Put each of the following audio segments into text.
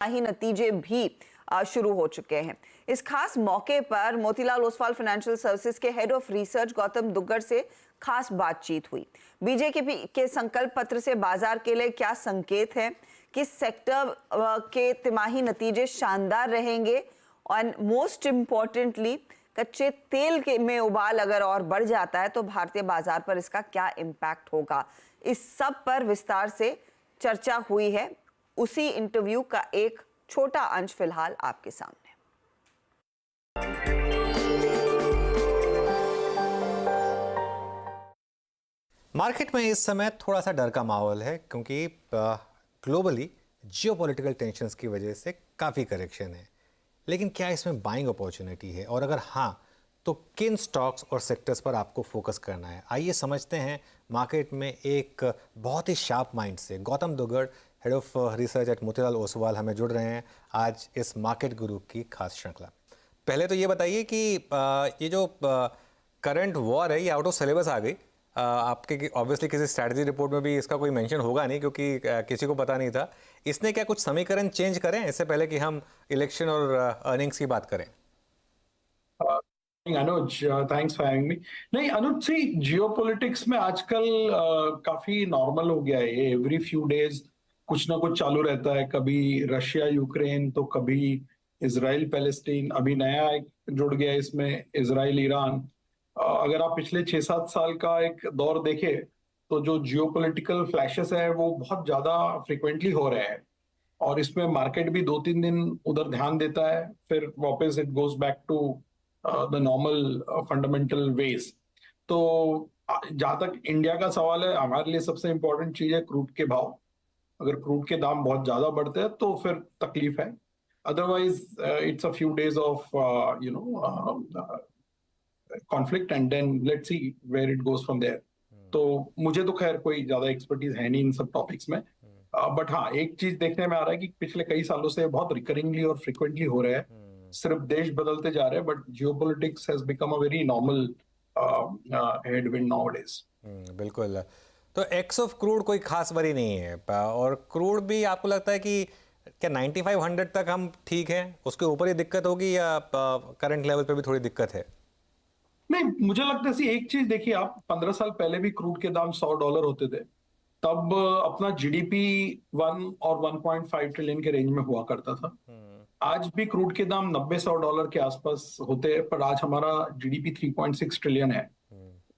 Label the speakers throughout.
Speaker 1: ही नतीजे भी शुरू हो चुके हैं। इस खास मौके पर मोतीलाल ओसवाल फाइनेंशियल सर्विसेज के head of research Gautam Duggar से खास बातचीत हुई। बीजेपी के संकल्प पत्र से बाजार के लिए क्या संकेत है, किस सेक्टर के तिमाही नतीजे शानदार रहेंगे और मोस्ट इंपॉर्टेंटली कच्चे तेल के में उबाल अगर और बढ़ जाता है तो भारतीय बाजार पर इसका क्या इम्पैक्ट होगा, इस सब पर विस्तार से चर्चा हुई है। उसी इंटरव्यू का एक छोटा अंश फिलहाल आपके सामने।
Speaker 2: मार्केट में इस समय थोड़ा सा डर का माहौल है क्योंकि ग्लोबली जियोपॉलिटिकल टेंशन्स की वजह से काफ़ी करेक्शन है। लेकिन क्या इसमें बाइंग अपॉर्चुनिटी है, और अगर हाँ तो किन स्टॉक्स और सेक्टर्स पर आपको फोकस करना है? आइए समझते हैं। मार्केट में एक बहुत ही शार्प माइंड से Gautam Duggar, head of research eight Motilal Oswal, हमें जुड़ रहे हैं आज इस मार्केट गुरु की खास श्रृंखला। पहले तो ये बताइए कि ये जो करंट वॉर है ये आउट ऑफ सिलेबस आ गई आपके, ऑब्वियसली किसी स्ट्रैटेजी रिपोर्ट में भी इसका कोई मेंशन होगा नहीं क्योंकि किसी को पता नहीं था। इसने क्या कुछ समीकरण चेंज करें इससे पहले कि हम इलेक्शन और अर्निंग्स की बात करें?
Speaker 3: अनुज, थैंक्स फॉर हैविंग मी। नहीं अनुज, सी जियोपॉलिटिक्स में आजकल काफी नॉर्मल हो गया है। ये एवरी फ्यू डेज कुछ ना कुछ चालू रहता है। कभी रशिया यूक्रेन, तो कभी इजराइल पैलेस्टीन, अभी नया एक जुड़ गया इसमें इजराइल ईरान। अगर आप पिछले 6-7 साल का एक दौर देखें तो जो जियोपॉलिटिकल फ्लैशेस है वो बहुत ज्यादा फ्रिक्वेंटली हो रहे हैं, और इसमें मार्केट भी 2-3 दिन उधर ध्यान देता है, फिर वापस it goes back to the normal fundamental ways. तो जहां तक इंडिया का सवाल है, हमारे लिए सबसे इंपॉर्टेंट चीज है क्रूड के भाव। अगर क्रूड के दाम बहुत ज्यादा बढ़ते हैं तो फिर तकलीफ है, otherwise it's a few days of conflict and then let's see where it goes from there. तो मुझे तो खैर कोई ज्यादा एक्सपर्टीज है नहीं इन सब टॉपिक्स में, बट हाँ एक चीज देखने में आ रहा है कि पिछले कई सालों से बहुत रिकरिंगली और फ्रिक्वेंटली हो रहा है। सिर्फ देश बदलते जा रहे हैं, but geopolitics has become a very normal headwind nowadays.
Speaker 2: बिल्कुल। तो एक्स ऑफ क्रूड कोई खास वरी नहीं है, और क्रूड भी आपको लगता है कि क्या 9500 तक हम ठीक हैं, उसके ऊपर ही दिक्कत होगी या करंट लेवल पे भी थोड़ी दिक्कत है?
Speaker 3: नहीं, मुझे लगता है एक चीज देखिए, आप 15 साल पहले भी क्रूड के दाम $100 होते थे, तब अपना जीडीपी 1 और 1.5 ट्रिलियन के रेंज में हुआ करता था। आज भी क्रूड के दाम $90-100 के आसपास होते हैं, पर आज हमारा जीडीपी 3.6 ट्रिलियन है,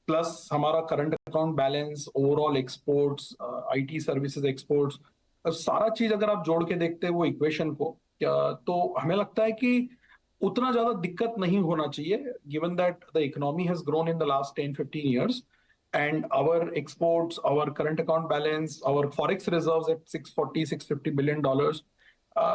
Speaker 3: प्लस हमारा current account balance, overall exports, IT services exports, सारा चीज अगर आप जोड़ के देखते हैं वो इक्वेशन को, तो हमें लगता है कि उतना ज्यादा दिक्कत नहीं होना चाहिए, given that the economy has grown in the last 10-15 years and our exports, our current account balance, our forex reserves at $640-650 billion,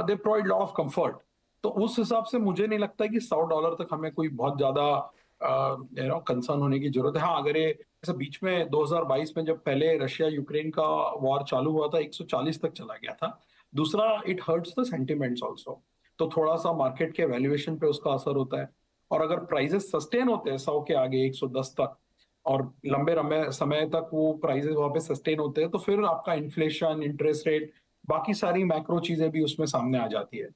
Speaker 3: they provide lot of comfort. तो उस हिसाब से मुझे नहीं लगता है कि $100 तक हमें कोई बहुत ज्यादा कंसर्न होने की जरूरत है। हाँ, अगर ये ऐसे बीच में 2022 में जब पहले रशिया यूक्रेन का वॉर चालू हुआ था 140 तक चला गया था। दूसरा, it hurts the sentiments also, तो थोड़ा सा मार्केट के वैल्यूएशन पे उसका असर होता है। और अगर प्राइसेस सस्टेन होते हैं 100 के आगे 110 तक, और लंबे समय तक वो प्राइसेस वहां पे सस्टेन होते हैं, तो फिर आपका इन्फ्लेशन, इंटरेस्ट रेट, बाकी सारी मैक्रो चीजें भी उसमें सामने आ जाती है।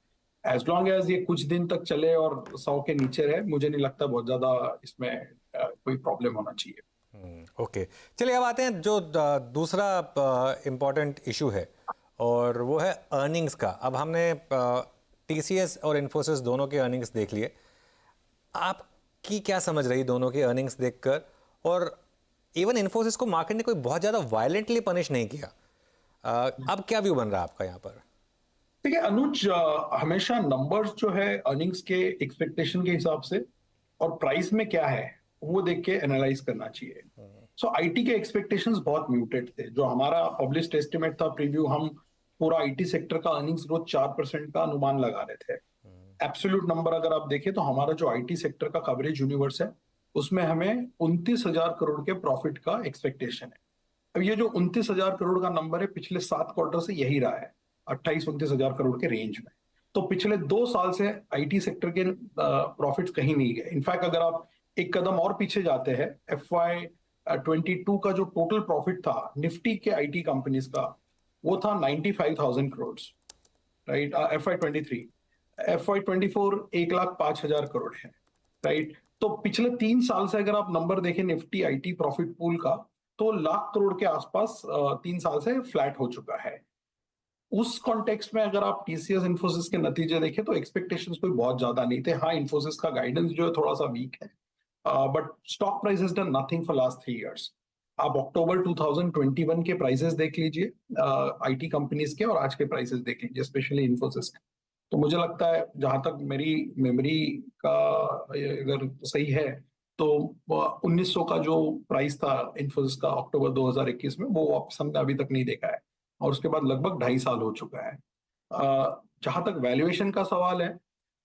Speaker 3: एज लॉन्ग एज ये कुछ दिन तक चले और 100 के नीचे रहे, मुझे नहीं लगता बहुत ज्यादा इसमें कोई प्रॉब्लम होना चाहिए।
Speaker 2: ओके, चलिए अब आते हैं जो दूसरा इम्पोर्टेंट इशू है, और वो है अर्निंग्स का। अब हमने टीसीएस और इन्फोसिस दोनों के अर्निंग्स देख लिए। आपकी क्या समझ रही दोनों की अर्निंग्स देखकर? और इवन इन्फोसिस को मार्केट ने कोई बहुत ज़्यादा वायलेंटली पनिश नहीं किया। अब क्या व्यू बन रहा है आपका यहाँ पर?
Speaker 3: देखिए अनुज, हमेशा नंबर्स जो है अर्निंग्स के एक्सपेक्टेशन के हिसाब से और प्राइस में क्या है वो देख के एनालाइज करना चाहिए। सो आईटी के एक्सपेक्टेशंस बहुत म्यूटेड थे। जो हमारा पब्लिश्ड एस्टिमेट था प्रीव्यू, हम पूरा आईटी सेक्टर का अर्निंग्स ग्रोथ 4% का अनुमान लगा रहे थे। एब्सोल्यूट नंबर अगर आप देखें तो हमारा जो आईटी सेक्टर का कवरेज यूनिवर्स है उसमें हमें 29,000 करोड़ के प्रॉफिट का एक्सपेक्टेशन है। अब ये जो 29,000 करोड़ का नंबर है, पिछले 7 क्वार्टर से यही रहा है, 28-29,000 करोड़ के रेंज में। तो पिछले 2 साल से आईटी सेक्टर के प्रॉफिट्स कहीं नहीं गए। इनफैक्ट अगर आप एक कदम और पीछे जाते हैं, FY22 का जो टोटल प्रॉफिट था निफ्टी के आईटी कंपनीज का, वो था 95,000 crore. Right, FY23, FY24 1,05,000 crore है, राइट। तो पिछले 3 साल से अगर आप नंबर देखें निफ्टी आईटी प्रॉफिट पूल का, तो लाख करोड़ के आसपास 3 साल से फ्लैट हो चुका है। उस कॉन्टेक्स्ट में अगर आप टीसीएस इन्फोसिस के नतीजे देखें तो एक्सपेक्टेशंस कोई बहुत ज्यादा नहीं थे। हाँ, इन्फोसिस का गाइडेंस जो है थोड़ा सा वीक है, but stock price has done nothing for last 3 years. आप अक्टूबर 2021 के प्राइसेस देख लीजिए आईटी कंपनीज के, और आज के प्राइसेस देख लीजिए स्पेशली इन्फोसिस के। तो मुझे लगता है, जहां तक मेरी मेमोरी का अगर सही है, तो 1900 का जो प्राइस था इन्फोसिस का अक्टूबर 2021 में, वो वापस हमने अभी तक नहीं देखा है, और उसके बाद लगभग 2.5 साल हो चुका है। जहां तक वैल्यूएशन का सवाल है,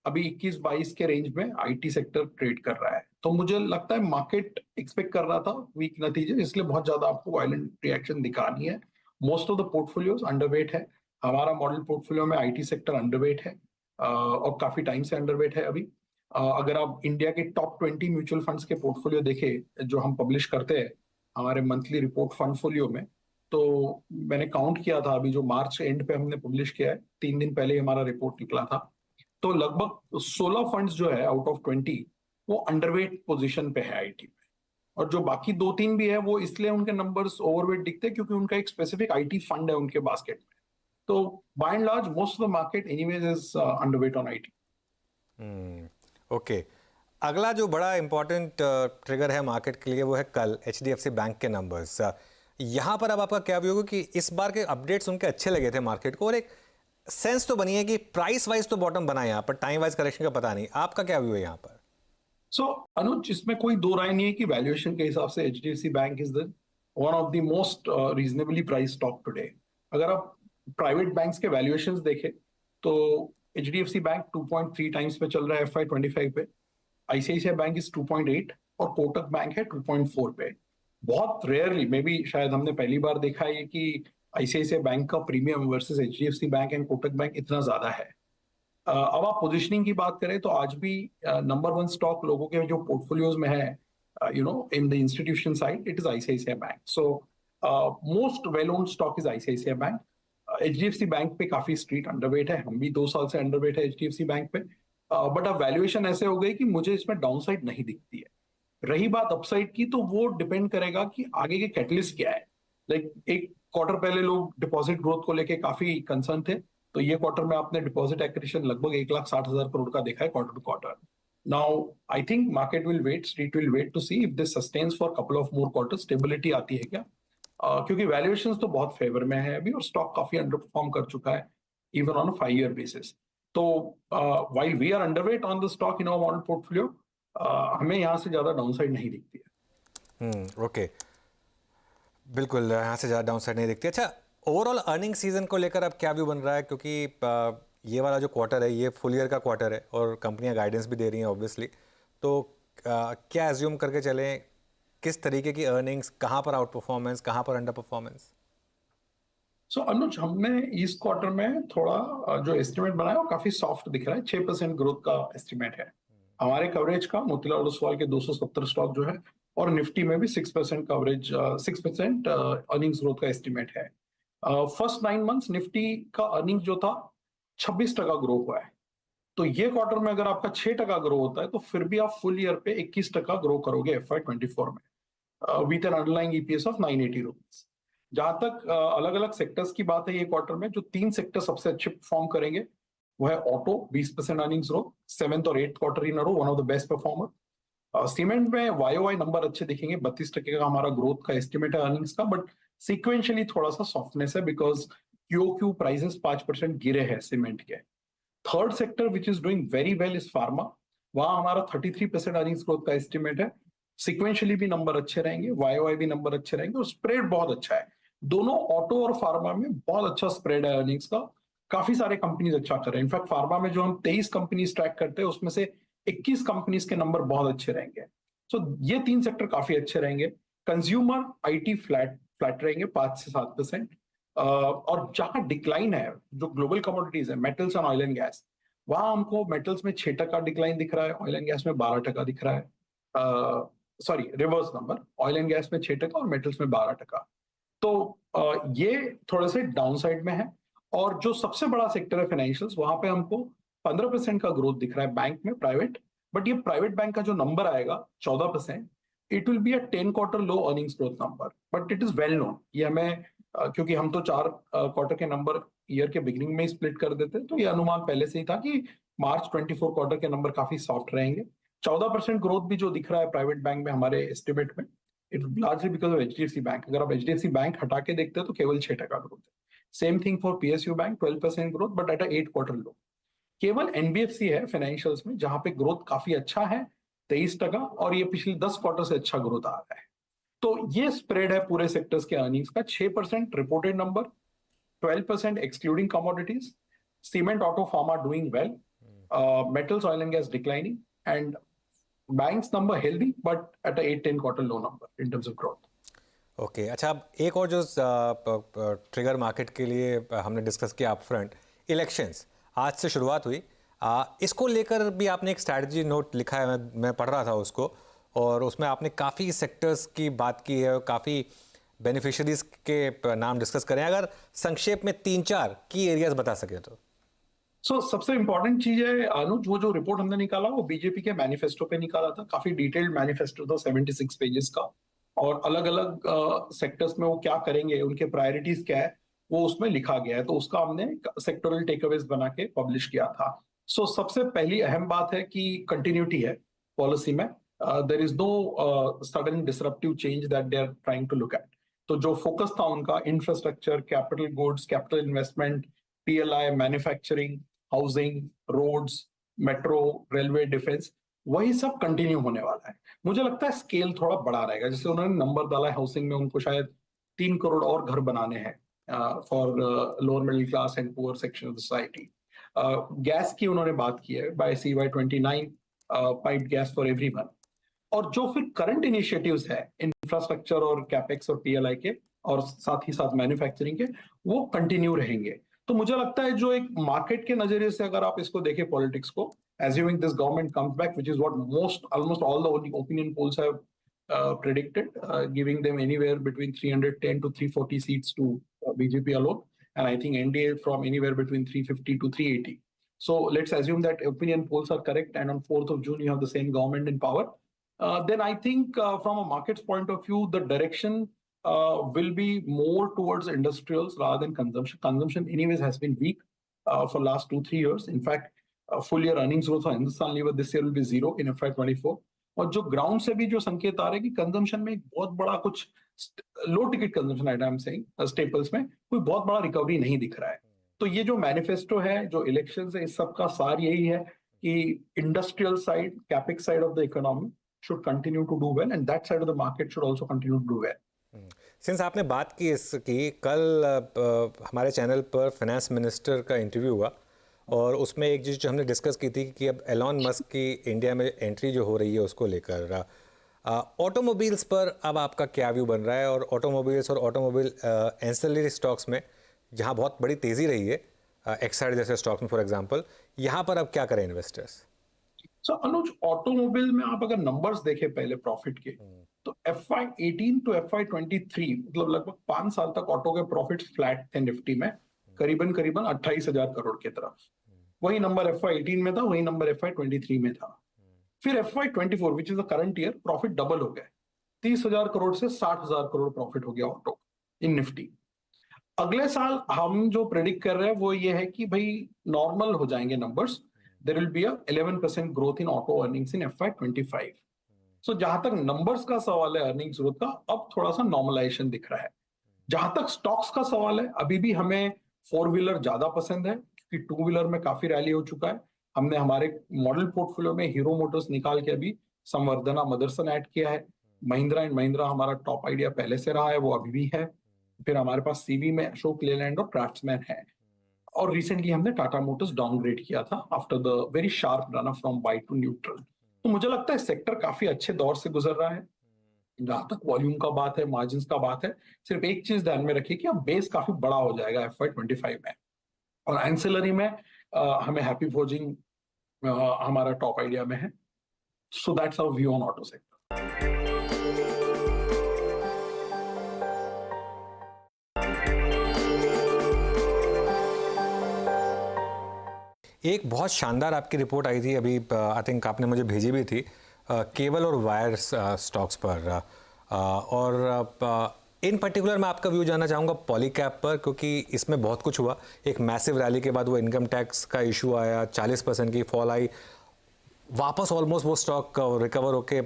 Speaker 3: अभी 21-22 के रेंज में आईटी सेक्टर ट्रेड कर रहा है। तो मुझे लगता है मार्केट एक्सपेक्ट कर रहा था वीक नतीजे, इसलिए बहुत ज्यादा आपको वायलेंट रिएक्शन दिखानी है। Most of the portfolios underweight है। हमारा मॉडल पोर्टफोलियो में आईटी सेक्टर अंडरवेट है, और काफी टाइम से अंडरवेट है अभी। अगर आप इंडिया के टॉप 20 म्यूचुअल फंड्स के पोर्टफोलियो देखें जो हम पब्लिश करते हैं हमारे मंथली रिपोर्ट फंडफोलियो में, तो मैंने काउंट किया था, अभी जो मार्च एंड पे हमने पब्लिश किया है, 3 दिन पहले हमारा रिपोर्ट निकला था, तो लगभग 16 फंड्स जो है आउट ऑफ 20 वो अंडरवेट पोजीशन पे है आईटी में। और जो बाकी 2-3 भी है वो इसलिए उनके नंबर्स ओवरवेट दिखते हैं क्योंकि उनका एक स्पेसिफिक आईटी फंड है उनके बास्केट में। तो by and large most of the market anyways is underweight on IT.
Speaker 2: Okay, अगला जो बड़ा इंपॉर्टेंट ट्रिगर है मार्केट के लिए वो है कल एचडीएफसी बैंक के नंबर्स। यहाँ पर अब आपका क्या व्यू होगा कि इस बार के अपडेट्स उनके अच्छे लगे थे मार्केट को, और एक सेंस तो बनी है कि प्राइस वाइज तो बॉटम बना है यहाँ पर, टाइम वाइज करेक्शन का पता नहीं, आपका क्या व्यू है यहाँ पर?
Speaker 3: सो अनुज, इसमें कोई दो राय नहीं है कि वैल्यूएशन के हिसाब से HDFC bank is the one of the most reasonably price stock today. अगर आप प्राइवेट बैंक्स के वैल्यूएशंस देखें तो एचडीएफसी बैंक 2.3 टाइम्स पे चल रहा है FY25 पे, आईसीआईसीआई बैंक इज 2.8 और कोटक बैंक है 2.4 पे। बहुत रेयरली, मे बी शायद हमने पहली बार देखा है कि आईसीआईसीआई बैंक का premium versus HDFC bank and Kotak bank इतना ज्यादा है। अब आप पोजीशनिंग की बात करें तो आज भी नंबर 1 स्टॉक लोगों के जो पोर्टफोलियोज में है, in the institution side, it is ICICI bank. So most well owned stock is ICICI bank. HDFC bank पे काफी स्ट्रीट अंडरवेट है, हम भी 2 साल से अंडरवेट है एचडीएफसी बैंक पे, बट अब वैल्यूएशन ऐसे हो गई कि मुझे इसमें डाउनसाइड नहीं दिखती है। रही बात अपसाइड की, तो वो डिपेंड करेगा कि आगे के कैटलिस्ट क्या है। लाइक एक क्वार्टर पहले लोग डिपॉजिट ग्रोथ को लेके काफी कंसर्न थे, तो ये क्वार्टर में आपने डिपॉजिट एक्विजिशन लगभग 1,60,000 करोड़ का देखा है quarter to quarter. Now I think market will wait, street will wait to see if this sustains for couple of more quarter, stability आती है क्या, क्योंकि वैल्यूएशंस तो बहुत फेवर में है अभी और स्टॉक काफी अंडर परफॉर्म कर चुका है even on a 5-year basis. तो while we are underweight on the stock in our model portfolio, हमें यहाँ से ज्यादा डाउनसाइड नहीं दिखती है।
Speaker 2: ओके, बिल्कुल यहाँ से ज़्यादा डाउनसाइड नहीं दिखती। अच्छा, ओवरऑल अर्निंग सीजन को लेकर अब क्या व्यू बन रहा है, क्योंकि ये वाला जो क्वार्टर है ये फुल ईयर का क्वार्टर है और कंपनियां गाइडेंस भी दे रही हैं ऑब्वियसली, तो क्या एज्यूम करके चलें, किस तरीके की अर्निंग्स, कहाँ पर आउट परफॉर्मेंस, कहाँ पर अंडर परफॉर्मेंस?
Speaker 3: सो अनुज, हमने इस क्वार्टर में थोड़ा जो एस्टिमेट बनाया वो काफी सॉफ्ट दिख रहा है, 6% ग्रोथ का एस्टिमेट है हमारे कवरेज का। मोतीलाल ओसवाल के 270 स्टॉक जो है, और निफ्टी में भी 6% कवरेज, 6% अर्निंग्स ग्रोथ का एस्टिमेट है। फर्स्ट 9 मंथ्स निफ्टी का अर्निंग जो था 26% ग्रो हुआ है। तो ये क्वार्टर में अगर आपका 6% ग्रो होता है तो फिर भी आप फुल ईयर पे 21% ग्रो करोगे FY24 में, with an underlying EPS of 980 rupees. जहां तक अलग अलग सेक्टर्स की बात है, ये क्वार्टर में जो 3 सेक्टर सबसे अच्छे परफॉर्म करेंगे वो है ऑटो, 20% अर्निंग्स ग्रोथ, 7th और 8th quarter in a row, one of the best performer. Cement में वाईओवाई नंबर अच्छे दिखेंगे, 32% का हमारा ग्रोथ का एस्टिमेट है अर्निंग्स का, बट सिक्वेंशियली थोड़ा सा सॉफ्टनेस है बिकॉज क्यूओक्यू प्राइसेस 5% गिरे हैं सीमेंट के। Third sector which is doing very well is pharma, वहां हमारा 33% अर्निंग्स ग्रोथ का एस्टिमेट है। सिक्वेंशियली भी नंबर अच्छे रहेंगे, वाईओवाई भी नंबर अच्छे रहेंगे, और स्प्रेड बहुत अच्छा है। दोनों ऑटो और फार्मा में बहुत अच्छा स्प्रेड है अर्निंग्स का, काफी सारे कंपनीज अच्छा कर रहे हैं। इनफैक्ट फार्मा में जो हम 23 कंपनीज ट्रैक करते हैं उसमें से 21 कंपनीज के नंबर बहुत अच्छे रहेंगे। सो ये 3 सेक्टर काफी अच्छे रहेंगे। कंज्यूमर आईटी फ्लैट रहेंगे 5 से 7%, और जहां डिक्लाइन है जो ग्लोबल कमोडिटीज है, metals and oil and gas, वहां हमको मेटल्स में 6% डिक्लाइन दिख रहा है, ऑयल एंड गैस में 12% दिख रहा है। Sorry, reverse number, oil and gas में 6% और मेटल्स में 12%। तो ये थोड़े से डाउन साइड में है। और जो सबसे बड़ा सेक्टर है फाइनेंशियल्स, वहां पे हमको 15% का ग्रोथ दिख रहा है बैंक में प्राइवेट। बट ये प्राइवेट बैंक का जो नंबर आएगा 14%, it will be a 10 quarter low earnings growth number, but it is well known. ये हमें क्योंकि हम तो 4 क्वार्टर के नंबर ईयर के बिगिनिंग में ही स्प्लिट कर देते, तो ये अनुमान पहले से ही था कि मार्च 24 क्वार्टर के नंबर काफी सॉफ्ट रहेंगे। 14% ग्रोथ भी जो दिख रहा है प्राइवेट बैंक में हमारे एस्टिमेट में, it largely because of HDFC bank. अगर आप एचडीएफसी बैंक हटा के देखते हैं तो केवल 6% ग्रोथ है। Same thing for PSU bank, 12% growth but at 8 quarter low. केवल एनबीएफसी है फाइनेंशियल्स में जहां पे ग्रोथ काफी अच्छा है, 23%, और ये पिछले 10 क्वार्टर से अच्छा ग्रोथ आ रहा है। तो ये स्प्रेड है पूरे सेक्टर्स के अर्निंग्स का। 6% reported number, 12% excluding commodities, cement auto pharma doing well, metals oil and gas declining, and banks number healthy but at a 8-10 quarter low number in terms of growth.
Speaker 2: Okay अच्छा, अब एक और जो trigger market के लिए हमने discuss किया up front, elections आज से शुरुआत हुई। इसको लेकर भी आपने एक स्ट्रैटेजी नोट लिखा है, मैं पढ़ रहा था उसको, और उसमें आपने काफ़ी सेक्टर्स की बात की है और काफ़ी बेनिफिशरीज के नाम डिस्कस करें। अगर संक्षेप में 3-4 की एरियाज बता सके तो।
Speaker 3: सबसे इंपॉर्टेंट चीज है अनुज, वो जो रिपोर्ट हमने निकाला वो बीजेपी के मैनिफेस्टो पे निकाला था। काफी डिटेल्ड मैनिफेस्टो था, 76 पेजेस का, और अलग अलग सेक्टर्स में वो क्या करेंगे, उनके प्रायोरिटीज क्या है, वो उसमें लिखा गया है। तो उसका हमने सेक्टोरल टेकअवेज बना के पब्लिश किया था। सबसे पहली अहम बात है कि कंटिन्यूटी है पॉलिसी में। There is no sudden disruptive change that they are trying to look at. तो जो फोकस था उनका infrastructure, capital goods, capital investment, PLI, manufacturing, housing, roads, metro, railway, defence, वही सब कंटिन्यू होने वाला है। मुझे लगता है स्केल थोड़ा बड़ा रहेगा। जैसे उन्होंने नंबर डाला है हाउसिंग में, उनको शायद 3 करोड़ और घर बनाने हैं for lower middle class and poor section of society. Gas की उन्होंने बात की है, by CY 29 pipe gas for everyone. और जो फिर करंट इनिशिएटिव्स है इंफ्रास्ट्रक्चर और कैपेक्स और पीएलआई के, और साथ ही साथ मैन्युफैक्चरिंग के, वो कंटिन्यू रहेंगे। तो मुझे लगता है जो एक मार्केट के नजरिए से अगर आप इसको देखें पॉलिटिक्स को, assuming this government comes back, which is what almost all the opinion polls have predicted, giving them anywhere between 310 to 340 seats to BJP alone, and I think NDA from anywhere between 350 to 380. So let's assume that opinion polls are correct, and on 4th of June you have the same government in power. Then I think from a market's point of view, the direction will be more towards industrials rather than consumption. Consumption anyways has been weak for last 2-3 years. In fact, full year earnings growth for Hindustan Lever this year will be 0 in FY24. और जो ground से भी जो संकेत आ रहे हैं कि consumption में एक बहुत बड़ा कुछ low ticket consumption item saying staples में कोई बहुत बड़ा रिकवरी नहीं दिख रहा है। तो ये जो मैनिफेस्टो है, जो इलेक्शंस है, इस सब का सार यही है कि industrial side, capex side of the economy should continue to do well, and that side of the market should also continue to do well.
Speaker 2: Since आपने बात की इसकी, कल हमारे चैनल पर फाइनेंस मिनिस्टर का इंटरव्यू हुआ, और उसमें एक चीज़ जो हमने डिस्कस की थी कि अब एलॉन मस्क की इंडिया में एंट्री जो हो रही है उसको लेकर ऑटोमोबाइल्स पर अब आपका क्या व्यू बन रहा है, और ऑटोमोबाइल्स और ऑटोमोबाइल एंसेलरी स्टॉक्स में जहां बहुत बड़ी तेज़ी रही है, एक्साइड जैसे स्टॉक्स में फॉर एग्जांपल, यहाँ पर अब क्या करें इन्वेस्टर्स?
Speaker 3: अनुज, ऑटोमोबाइल में आप अगर नंबर्स देखें पहले प्रॉफिट के, तो FY18 to FY23 मतलब लगभग 5 साल तक ऑटो के प्रॉफिट फ्लैट थे निफ्टी में, करीबन 28,000 करोड़ की तरफ। वही नंबर FY18 में था, वही नंबर FY23 में था। फिर FY24 which is the current year, profit double हो गए, 30,000 करोड़ से 60,000 करोड़ प्रॉफिट हो गया ऑटो इन निफ्टी। अगले साल हम जो प्रेडिक्ट कर रहे हैं वो ये है कि भाई नॉर्मल हो जाएंगे numbers. There will be a 11% growth in auto earnings in FY25. So जहां तक नंबर्स का सवाल है अर्निंग्स ग्रोथ का, अब थोड़ा सा नॉर्मलाइजेशन दिख रहा है। जहां तक स्टॉक्स का सवाल है, अभी भी हमें 4 व्हीलर ज्यादा पसंद है क्योंकि 2 व्हीलर में काफी रैली हो चुका है। हमने हमारे मॉडल पोर्टफोलियो में हीरो मोटर्स निकाल के अभी संवर्धना, मदरसन ऐड किया है। महिंद्रा एंड महिंद्रा हमारा टॉप आइडिया पहले से रहा है, वो अभी भी है। फिर हमारे पास सीवी में अशोक लेलैंड और क्राफ्ट्समैन है। और रिसेंटली हमने टाटा मोटर्स डाउनग्रेड किया था after the very sharp run up from by two neutral. तो मुझे लगता है सेक्टर काफी अच्छे दौर से गुजर रहा है। जहां तक वॉल्यूम का बात है, मार्जिन्स का बात है, सिर्फ एक चीज ध्यान में रखिए कि अब बेस काफी बड़ा हो जाएगा FY25 में। और एंसिलरी में हमें हैप्पी फोर्जिंग हमारा टॉप आइडिया में है। So that's our view on auto sector.
Speaker 2: एक बहुत शानदार आपकी रिपोर्ट आई थी अभी, आई थिंक आपने मुझे भेजी भी थी, केबल और वायर स्टॉक्स पर, और इन पर्टिकुलर मैं आपका व्यू जानना चाहूँगा पॉलीकैब पर, क्योंकि इसमें बहुत कुछ हुआ। एक मैसिव रैली के बाद वो इनकम टैक्स का इशू आया, 40% की फॉल आई, वापस ऑलमोस्ट वो स्टॉक रिकवर होके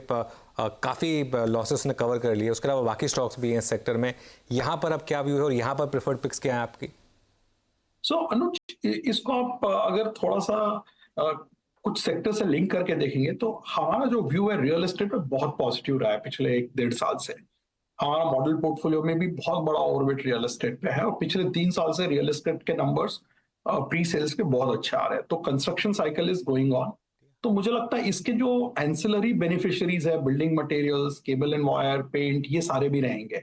Speaker 2: काफ़ी लॉसेस ने कवर कर लिए। उसके अलावा बाकी स्टॉक्स भी हैं इस सेक्टर में। यहाँ पर अब क्या व्यू है और यहाँ पर प्रेफर्ड पिक्स क्या है आपकी?
Speaker 3: अनुज, इसको आप अगर थोड़ा सा कुछ सेक्टर से लिंक करके देखेंगे तो हमारा जो व्यू है रियल एस्टेट पे बहुत पॉजिटिव रहा है पिछले 1-1.5 साल से। हमारा मॉडल पोर्टफोलियो में भी बहुत बड़ा ओवरवेट रियल एस्टेट पे है और पिछले 3 साल से रियल एस्टेट के नंबर्स प्री सेल्स के बहुत अच्छे आ रहे हैं। तो construction cycle is going on. तो मुझे लगता है इसके जो एंसिलरी बेनिफिशियरीज है, building materials, cable and wire, paint, ये सारे भी रहेंगे,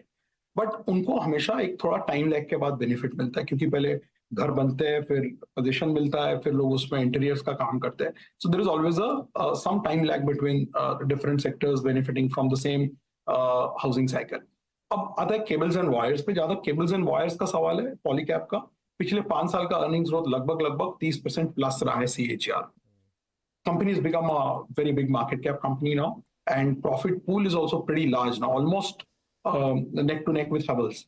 Speaker 3: बट उनको हमेशा एक थोड़ा टाइम लैग के बाद बेनिफिट मिलता है, क्योंकि पहले घर बनते हैं, फिर पोजीशन मिलता है, फिर लोग उसमें इंटीरियर्स का काम करते हैं। So there is always a some time lag between different sectors benefiting from the same housing cycle. अब आता है केबल्स एंड वायर्स पे। ज्यादा केबल्स एंड वायर्स का सवाल है पॉलीकैब का। पिछले 5 साल का अर्निंग्स ग्रोथ लगभग 30% प्लस रहा है CAGR। company has become a very big market cap company now, and profit pool is also pretty large now, almost neck to neck with Havells.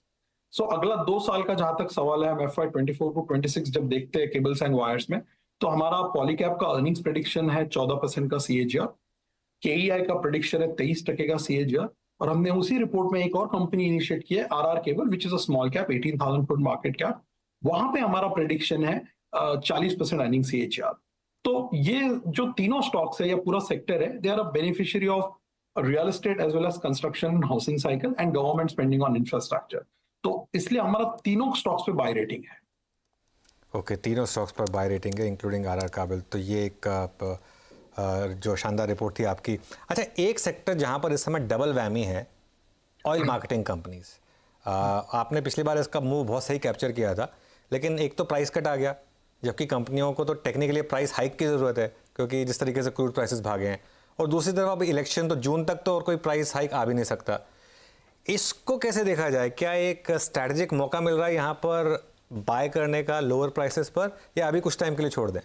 Speaker 3: So अगला 2 साल का जहां तक सवाल है, हम FY24 को 26 जब देखते हैं केबल्स एंड वायर्स में, तो हमारा पॉलीकैब का अर्निंग्स प्रेडिक्शन है 14% का CAGR, KEI का प्रेडिक्शन है 23% का CAGR, और हमने उसी रिपोर्ट में एक और कंपनी इनिशिएट की है, RR cable, which is a small cap, 18,000 crore market cap. वहां पे हमारा प्रेडिक्शन है 40% अर्निंग CAGR। तो ये जो तीनों स्टॉक्स है या पूरा सेक्टर है, they are a beneficiary of real estate as well as construction, housing cycle and government spending on infrastructure. तो इसलिए हमारा तीनों स्टॉक्स पे बाय रेटिंग है।
Speaker 2: ओके, तीनों स्टॉक्स पर बाय रेटिंग है इंक्लूडिंग RR केबल। तो ये एक जो शानदार रिपोर्ट थी आपकी। अच्छा, एक सेक्टर जहां पर इस समय डबल वैमी है, ऑयल मार्केटिंग कंपनीज। आपने पिछली बार इसका मूव बहुत सही कैप्चर किया था, लेकिन एक तो प्राइस कट आ गया, जबकि कंपनियों को तो टेक्निकली प्राइस हाइक की ज़रूरत है, क्योंकि जिस तरीके से क्रूड प्राइसेस भागे हैं। और दूसरी तरफ अब इलेक्शन, तो जून तक तो और कोई प्राइस हाइक आ भी नहीं सकता। इसको कैसे देखा जाए? क्या एक स्ट्रैटेजिक मौका मिल रहा है यहाँ पर बाय करने का लोअर प्राइसेस पर, या अभी कुछ टाइम के लिए छोड़ दें?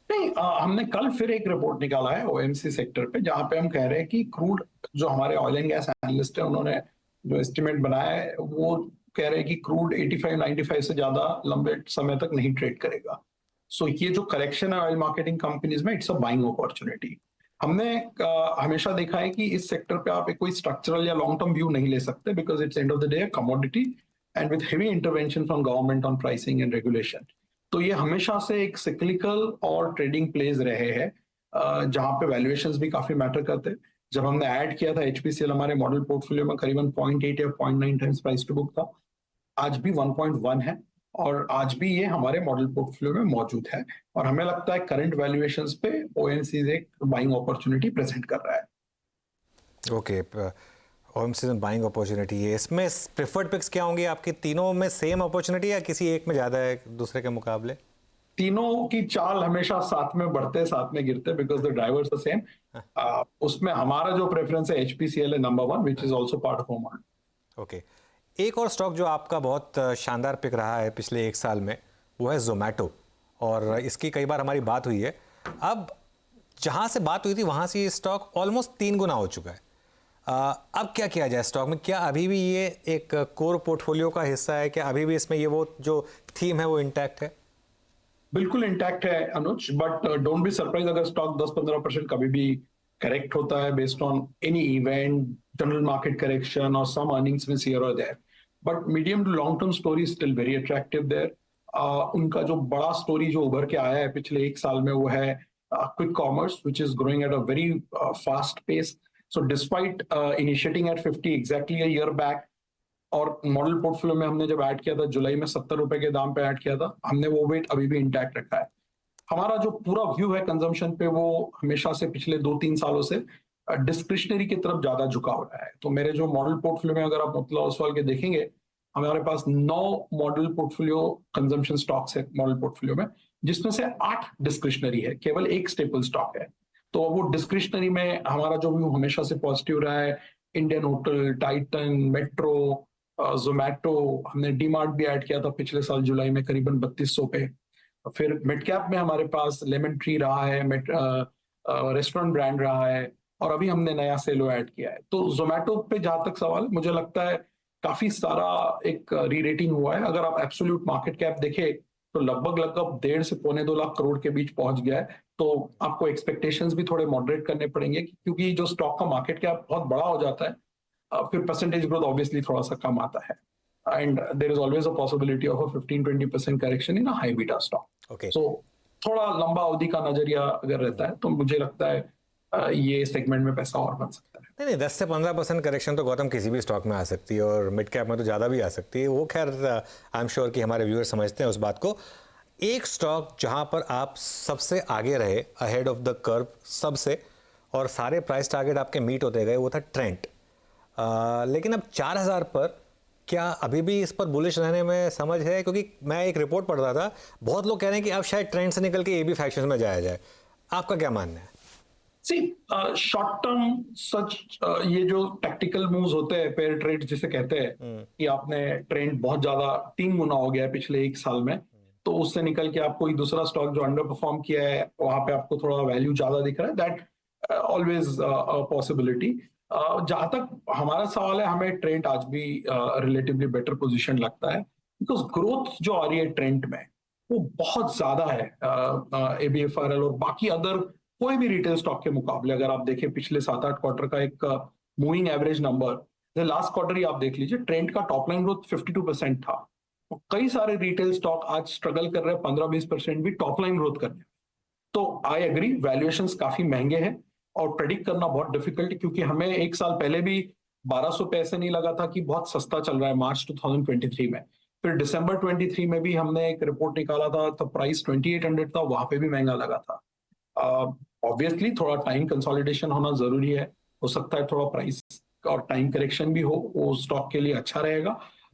Speaker 3: नहीं, हमने कल फिर एक रिपोर्ट निकाला है OMC सेक्टर पे, जहां पे हम कह रहे हैं कि क्रूड, जो हमारे ऑयल एंड गैस एनालिस्ट है, उन्होंने जो एस्टिमेट बनाया है, वो कह रहे हैं कि क्रूड 85-95 से ज्यादा लंबे समय तक नहीं ट्रेड करेगा। सो ये जो करेक्शन है ऑयल मार्केटिंग कंपनीज में, इट्स अ बाइंग अपॉर्चुनिटी। हमने हमेशा देखा है कि इस सेक्टर पे आप एक कोई स्ट्रक्चरल या लॉन्ग टर्म व्यू नहीं ले सकते, because it's end of the day commodity and with heavy intervention from government on pricing and regulation. तो ये हमेशा से एक सिक्लिकल और ट्रेडिंग प्लेज रहे हैं, जहां पे वैल्यूएशंस भी काफी मैटर करते हैं। जब हमने ऐड किया था HPCL हमारे मॉडल पोर्टफोलियो में, करीबन 0.8 या 0.9 टाइम्स प्राइस टू बुक था। आज भी 1.1 है, और आज भी ये हमारे मॉडल पोर्टफोलियो में मौजूद है, और हमें लगता है करंट वैल्यूएशंस पे OMC एक बाइंग अपॉर्चुनिटी प्रेजेंट कर रहा है।
Speaker 2: ओके, OMC में बाइंग अपॉर्चुनिटी है। इसमें प्रेफर्ड पिक्स क्या होंगे आपके? तीनों में सेम अपॉर्चुनिटी या किसी एक में ज़्यादा है दूसरे के मुकाबले?
Speaker 3: तीनों की चाल हमेशा साथ में बढ़ते, साथ में गिरते, because the drivers are same. उसमें हमारा जो प्रेफरेंस है HPCL है number 1, which is also part of model.
Speaker 2: Okay, एक और स्टॉक जो आपका बहुत शानदार पिक रहा है पिछले 1 साल में, वो है जोमैटो, और इसकी कई बार हमारी बात हुई है। अब जहाँ से बात हुई थी वहाँ से ये स्टॉक ऑलमोस्ट 3 गुना हो चुका है। अब क्या किया जाए स्टॉक में? क्या अभी भी ये एक कोर पोर्टफोलियो का हिस्सा है? क्या अभी भी इसमें ये वो जो थीम है वो इंटैक्ट है?
Speaker 3: बिल्कुल इंटैक्ट है Anuj, but don't be surprise अगर स्टॉक 10-15% कभी भी करेक्ट होता है based on any event, general market correction और सम अर्निंग्स मिस हियर और there. But medium to long term story still very attractive there. उनका जो बड़ा स्टोरी जो उभर के आया है पिछले 1 साल में, वो है quick commerce, which is growing at a very fast pace. So despite initiating at 50 exactly a year back, और मॉडल पोर्टफोलियो में हमने जब ऐड किया था जुलाई में 70 रुपए के दाम पे ऐड किया था, हमने वो वेट अभी भी इंटैक्ट रखा है। हमारा जो पूरा व्यू है कंजम्पशन पे, वो हमेशा से पिछले 2-3 सालों से डिस्क्रिशनरी की तरफ ज्यादा झुका हो रहा है। तो मेरे जो मॉडल पोर्टफोलियो में अगर आप मोतीलाल ओसवाल के देखेंगे, हमारे पास 9 मॉडल पोर्टफोलियो कंजम्पशन स्टॉक्स है मॉडल पोर्टफोलियो में, जिसमें से 8 डिस्क्रिशनरी है, केवल 1 स्टेपल स्टॉक है। तो वो डिस्क्रिशनरी में हमारा जो व्यू हमेशा से पॉजिटिव रहा है। Indian hotel, Titan, metro, Zomato, हमने डीमार्ट भी ऐड किया था पिछले साल जुलाई में करीबन 3200 पे। फिर मिड कैप में हमारे पास लेमन ट्री रहा है, रेस्टोरेंट ब्रांड रहा है, और अभी हमने नया सेलो ऐड किया है। तो जोमेटो पे जहां तक सवाल है, मुझे लगता है काफी सारा एक री रेटिंग हुआ है। अगर आप एब्सोल्यूट मार्केट कैप देखें तो लगभग 1.5 से 2.25 लाख करोड़ के बीच पहुंच गया है। तो आपको एक्सपेक्टेशंस भी थोड़े मॉडरेट करने पड़ेंगे, क्योंकि जो स्टॉक का मार्केट कैप बहुत बड़ा हो जाता है, फिर परसेंटेज ग्रोथ ऑब्वियसली थोड़ा सा कम आता है, and there is always a possibility of a 15-20% correction in a high beta stock.
Speaker 2: Okay,
Speaker 3: so थोड़ा लंबा अवधि का नजरिया अगर रहता है तो मुझे लगता है ये सेगमेंट में पैसा और बन सकता है।
Speaker 2: नहीं 10 से 15% करेक्शन तो गौतम किसी भी स्टॉक में आ सकती है, और मिड कैप में तो ज़्यादा भी आ सकती है। वो खैर आई एम श्योर कि हमारे व्यूअर समझते हैं उस बात को। एक स्टॉक जहां पर आप सबसे आगे रहे, अहेड ऑफ द कर्व सबसे, और सारे प्राइस टारगेट आपके मीट होते गए, वो था ट्रेंट। लेकिन अब 4000 पर क्या अभी भी इस पर बुलिश रहने में समझ है? क्योंकि मैं एक रिपोर्ट पढ़ रहा था, बहुत लोग कह रहे हैं कि अब शायद ट्रेंड से निकल के एबी फैक्शंस में जाया जाए। आपका क्या मानना है?
Speaker 3: शॉर्ट टर्म सच ये जो टैक्टिकल मूव्स होते हैं, पेयर ट्रेड जिसे कहते हैं, कि आपने ट्रेंड बहुत ज्यादा 3 गुना हो गया है पिछले 1 साल में, तो उससे निकल के आप कोई दूसरा स्टॉक जो अंडर परफॉर्म किया है वहां पे आपको थोड़ा वैल्यू ज्यादा दिख रहा है, दैट ऑलवेज पॉसिबिलिटी। जहां तक हमारा सवाल है, हमें ट्रेंड आज भी रिलेटिवली बेटर पोजीशन लगता है, बिकॉज ग्रोथ जो आ रही है ट्रेंड में वो बहुत ज्यादा है एबीएफआरएल और बाकी अदर कोई भी रिटेल स्टॉक के मुकाबले। अगर आप देखें पिछले 7-8 क्वार्टर का एक moving average number, last quarter ही आप देख लीजिए, ट्रेंड का टॉप लाइन ग्रोथ 52% था। तो कई सारे रिटेल स्टॉक आज स्ट्रगल कर रहे हैं 15-20% भी टॉप लाइन ग्रोथ करने। तो आई एग्री, वैल्यूएशंस काफी महंगे हैं और प्रेडिक्ट करना बहुत डिफिकल्ट है, क्योंकि हमें 1 साल पहले भी 1200 पे ऐसे नहीं लगा था कि बहुत सस्ता चल रहा है मार्च 2023 में। फिर दिसंबर 23 में भी हमने एक रिपोर्ट निकाला था, तो प्राइस 2800 था, वहां पे भी महंगा लगा था। ऑब्वियसली थोड़ा टाइम कंसोलिडेशन होना जरूरी है, हो सकता है थोड़ा प्राइस और टाइम करेक्शन भी हो, वो स्टॉक के लिए अच्छा रहेगा।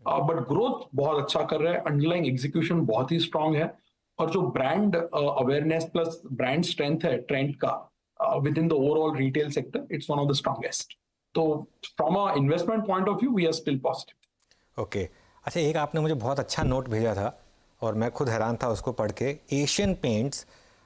Speaker 3: बट ग्रोथ बहुत अच्छा कर रहा है, अंडरलाइंग एग्जीक्यूशन बहुत ही स्ट्रांग है, और जो brand awareness plus brand strength है ट्रेंड का within the overall retail sector, it's one of the strongest. तो from a investment point of view we are still positive.
Speaker 2: Okay, अच्छा, एक आपने मुझे बहुत अच्छा नोट भेजा था और मैं खुद हैरान था उसको पढ़ के। एशियन पेंट्स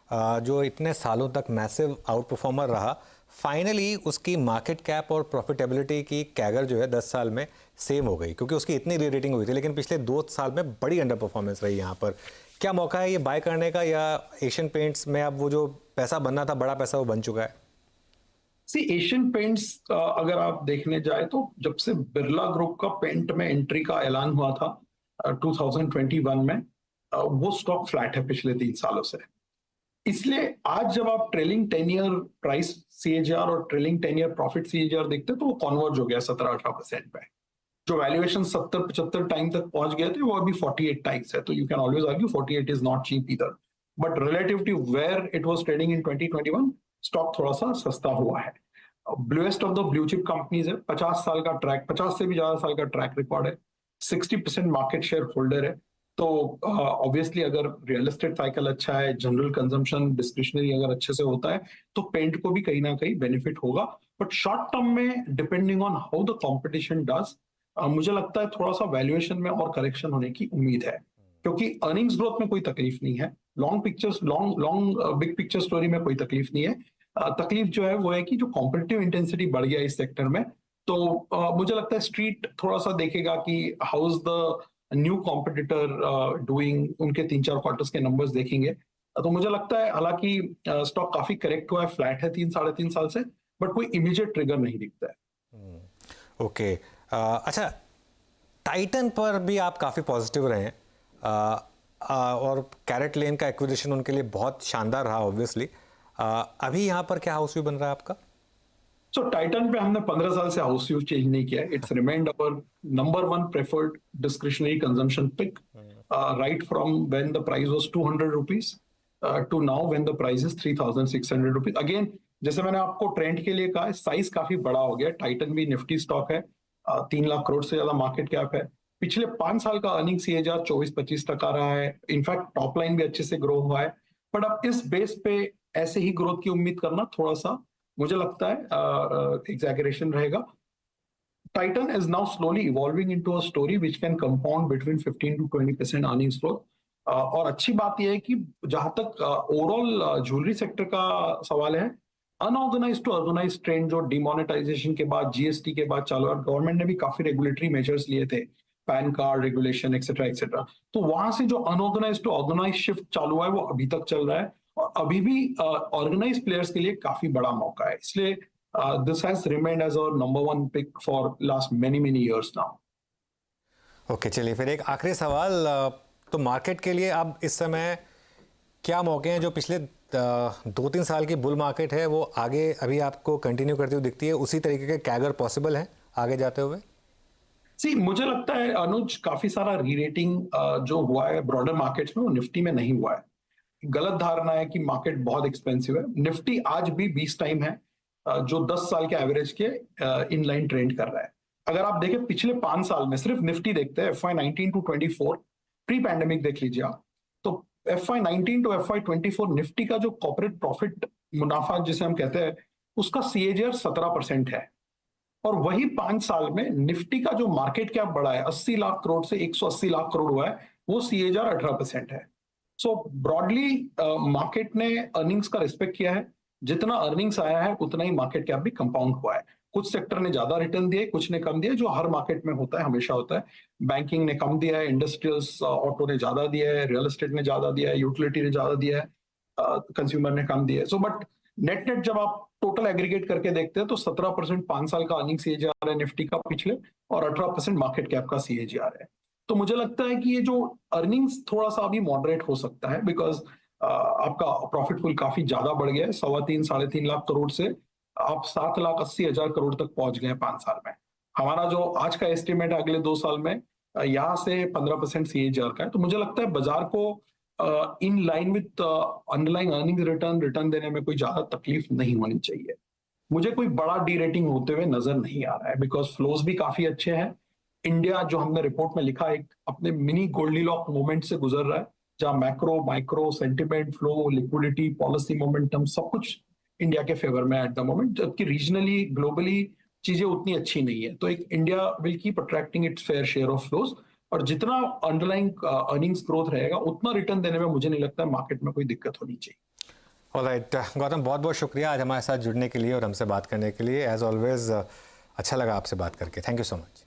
Speaker 2: जो इतने सालों तक मैसिव आउट परफॉर्मर रहा, फाइनली उसकी मार्केट कैप और प्रॉफिटेबिलिटी की कैगर जो है 10 साल में सेम हो गई, क्योंकि उसकी इतनी री रेटिंग हुई थी, लेकिन पिछले 2 साल में बड़ी अंडर परफॉर्मेंस रही यहाँ पर। क्या मौका है ये बाय करने का, या एशियन पेंट्स में अब वो जो पैसा बनना था, बड़ा पैसा वो बन चुका है?
Speaker 3: एशियन पेंट्स अगर आप देखने जाए तो जब से बिरला ग्रुप का पेंट में एंट्री का ऐलान हुआ था 2021 में, वो स्टॉक फ्लैट है पिछले 3 सालों से। इसलिए आज जब आप ट्रेलिंग 10 ईयर प्राइस सीएजीआर और ट्रेलिंग 10 ईयर प्रॉफिट सीएजीआर देखते हैं, तो वो कन्वर्ज हो गया 17-18% पे। जो वैल्यूएशन 70-75 टाइम तक पहुंच गए थे, वो अभी 48 टाइम्स है। तो you can always argue 48 is not cheap either, but relative to where it was trading in 2021, stock थोड़ा सा सस्ता हुआ है। Bluest of the blue chip companies है, 50 साल का ट्रैक, 50 से भी ज्यादा साल का ट्रैक रिकॉर्ड है, 60% मार्केट शेयर होल्डर है। तो ऑब्वियसली अगर रियल एस्टेट साइकिल अच्छा है, जनरल कंजम्पशन डिस्क्रिशनरी अगर अच्छे से होता है, तो पेंट को भी कहीं ना कहीं बेनिफिट होगा। बट शॉर्ट टर्म में depending on how the competition does, मुझे लगता है थोड़ा सा वैल्यूएशन में और करेक्शन होने की उम्मीद है, क्योंकि अर्निंग्स ग्रोथ में कोई तकलीफ नहीं है, लॉन्ग बिग पिक्चर स्टोरी में कोई तकलीफ नहीं है। तकलीफ जो है वो है कि जो कॉम्पिटिटिव इंटेंसिटी बढ़ गया इस सेक्टर में, तो मुझे लगता है स्ट्रीट थोड़ा सा देखेगा कि how is the new competitor doing, उनके 3-4 क्वार्टर्स के नंबर्स देखेंगे। तो मुझे लगता है हालांकि स्टॉक काफी करेक्ट हुआ है, फ्लैट है 3-3.5 साल से, बट कोई इमीडिएट ट्रिगर नहीं दिखता है।
Speaker 2: ओके, अच्छा, टाइटन पर भी आप काफ़ी पॉजिटिव रहे हैं, और कैरेट लेन का एक्विजिशन उनके लिए बहुत शानदार रहा ऑब्वियसली। अभी यहाँ पर क्या हाउस व्यू बन रहा है आपका?
Speaker 3: सो टाइटन पे हमने 15 साल से हाउस व्यू चेंज नहीं किया। It's remained our number 1 preferred discretionary consumption pick, right from when the price was 200 rupees to now when the price is 3600 rupees. Again, जैसे मैंने आपको ट्रेंड के लिए कहा, साइज काफी बड़ा हो गया। टाइटन भी निफ्टी स्टॉक है, 3 लाख करोड़ से ज्यादा मार्केट कैप है। पिछले 5 साल का अर्निंग सीएजीआर 24-25% रहा है। इनफैक्ट टॉप लाइन भी अच्छे से ग्रो हुआ है, बट अब इस बेस पे ऐसे ही ग्रोथ की उम्मीद करना थोड़ा सा मुझे लगता है एग्जैगरेशन रहेगा। Titan is now slowly evolving into a story which can compound between 15 to 20% earnings growth. और अच्छी बात यह है कि जहां तक ओवरऑल ज्वेलरी सेक्टर का सवाल है, अनऑर्गेनाइज टू ऑर्गेनाइज ट्रेंड जो डिमोनेटाइजेशन के बाद, जीएसटी के बाद चालू है, गवर्नमेंट ने भी काफी रेगुलेटरी मेजर्स लिए थे, pan card regulation etcetera etcetera. तो वहां से जो अनऑर्गेनाइज टू ऑर्गेनाइज शिफ्ट चालू है वो अभी तक चल रहा है, और अभी भी ऑर्गेनाइज प्लेयर्स के लिए काफी बड़ा मौका है। इसलिए this has remained as our number 1 pick for last many years now.
Speaker 2: Okay, चलिए फिर एक आखिरी सवाल। तो मार्केट के लिए अब इस समय क्या मौके हैं? जो पिछले 2-3 साल की बुल मार्केट है वो आगे अभी आपको कंटिन्यू करती हुई दिखती है? उसी तरीके के कैगर पॉसिबल है आगे जाते हुए?
Speaker 3: मुझे लगता है अनुज, काफी सारा री रेटिंग जो हुआ है ब्रॉडर मार्केट्स में वो निफ्टी में नहीं हुआ है। गलत धारणा है कि मार्केट बहुत एक्सपेंसिव है। निफ्टी आज भी 20 टाइम है जो 10 साल के एवरेज के इनलाइन ट्रेंड कर रहा है। अगर आप देखें पिछले 5 साल में, सिर्फ निफ्टी देखते हैं, FY19 to 24 प्री पैंडेमिक देख लीजिए आप, तो FY19 to FY24 निफ्टी का जो कॉर्पोरेट प्रॉफिट मुनाफा जिसे हम कहते हैं, उसका CAGR 17% है। और वही 5 साल में निफ्टी का जो मार्केट कैप बढ़ा है 80 लाख करोड़ से 180 लाख करोड़ हुआ है, वो CAGR 18% है। सो ब्रॉडली मार्केट ने अर्निंग्स का रिस्पेक्ट किया है। जितना अर्निंग्स आया है उतना ही मार्केट कैप भी कंपाउंड हुआ है। कुछ सेक्टर ने ज्यादा रिटर्न दिए, कुछ ने कम दिए, जो हर मार्केट में होता है, हमेशा होता है। बैंकिंग ने कम दिया है, इंडस्ट्रियल्स ऑटो ने ज्यादा दिया है, रियल एस्टेट ने ज्यादा दिया है, यूटिलिटी ने ज्यादा दिया है, कंज्यूमर ने कम दिया है। सो बट नेट जब आप टोटल एग्रीगेट करके देखते हैं तो 17% 5 साल का अर्निंग CAGR है निफ्टी का पिछले, और 18% मार्केट कैप का CAGR है। तो मुझे लगता है कि ये जो अर्निंग्स थोड़ा सा अभी मॉडरेट हो सकता है, बिकॉज आपका प्रॉफिट पूल काफी ज्यादा बढ़ गया है। 3.25-3.5 लाख करोड़ से आप 7,80,000 करोड़ तक पहुंच गए हैं 5 साल में। हमारा जो आज का एस्टिमेट है अगले 2 साल में यहाँ से 15% CAGR का है। तो मुझे लगता है बाजार को in line with underlying earning return देने में कोई ज्यादा तकलीफ नहीं होनी चाहिए। मुझे कोई बड़ा डी रेटिंग होते हुए नजर नहीं आ रहा है, बिकॉज फ्लोज भी काफी अच्छे हैं। इंडिया, जो हमने रिपोर्ट में लिखा, एक अपने मिनी गोल्डीलॉक मोमेंट से गुजर रहा है, जहां macro, micro, sentiment, flow, liquidity, policy momentum सब कुछ इंडिया के फेवर में एट द मोमेंट, जबकि रीजनली ग्लोबली चीजें उतनी अच्छी नहीं है। तो एक India will keep attracting it's fair share of flows, और जितना अंडरलाइंग अर्निंग्स ग्रोथ रहेगा उतना रिटर्न देने में मुझे नहीं लगता है मार्केट में कोई दिक्कत होनी चाहिए।
Speaker 2: ऑलराइट गौतम, बहुत बहुत शुक्रिया आज हमारे साथ जुड़ने के लिए और हमसे बात करने के लिए। एज ऑलवेज अच्छा लगा आपसे बात करके। Thank you so much.